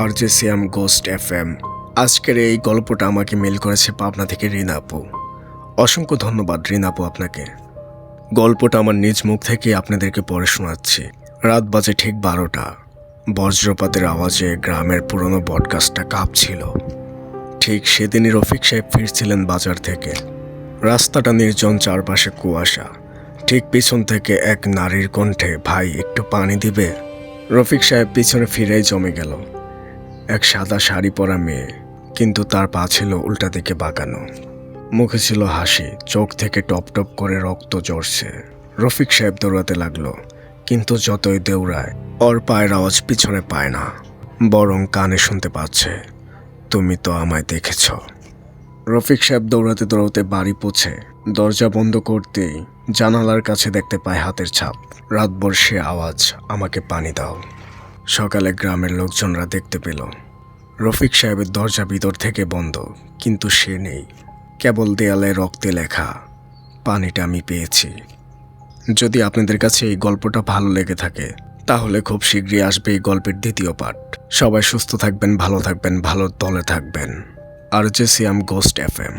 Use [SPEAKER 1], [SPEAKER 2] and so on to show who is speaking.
[SPEAKER 1] RJ সিয়াম ghost FM. আজকের এই গল্পটা আমাকে মেল করেছে পাবনা থেকে রিনা আপু। অসংখ্য ধন্যবাদ রিনা আপু আপনাকে। গল্পটা আমার নিজ মুখ থেকে আপনাদেরকে পড়ে শোনাচ্ছি। রাত বাজে ঠিক 12টা। বজ্রপাতের আওয়াজে গ্রামের পুরনো বটগাছটা কাঁপছিল। ঠিক সেদিনই রফিক সাহেব ফিরছিলেন বাজার থেকে। রাস্তাটা নির্জন, চারপাশে কুয়াশা। ঠিক পিছন থেকে এক নারীর কণ্ঠে, ভাই একটু পানি দিবে? রফিক সাহেব পিছনে ফিরেই জমে গেল। এক সাদা শাড়ি পরা মেয়ে, কিন্তু তার পা ছিল উল্টা দিকে বাঁকানো। মুখে ছিল হাসি, চোখ থেকে টপ টপ করে রক্ত ঝরছে। রফিক সাহেব দৌড়াতে লাগলো, কিন্তু যতই দৌড়ায় ওর পায়ের আওয়াজ পিছনে পায় না, বরং কানে শুনতে পাচ্ছে, তুমি তো আমায় দেখেছ। রফিক সাহেব দৌড়াতে দৌড়াতে বাড়ি পৌঁছে দরজা বন্ধ করতেই জানালার কাছে দেখতে পায় হাতের ছাপ। রাতভর সে আওয়াজ, আমাকে পানি দাও। সকালে গ্রামের লোকজনরা দেখতে পেল রফিক সাহেবের দরজা ভিতর থেকে বন্ধ, কিন্তু সে নেই। কেবল দেয়ালে রক্তে লেখা, পানিটা আমি পেয়েছি। যদি আপনাদের কাছে এই গল্পটা ভালো লেগে থাকে তাহলে খুব শীঘ্রই আসবে এই গল্পের দ্বিতীয় পার্ট। সবাই সুস্থ থাকবেন, ভালো থাকবেন, ভালোর দলে থাকবেন। আরজে সিয়াম গোস্ট এফএম।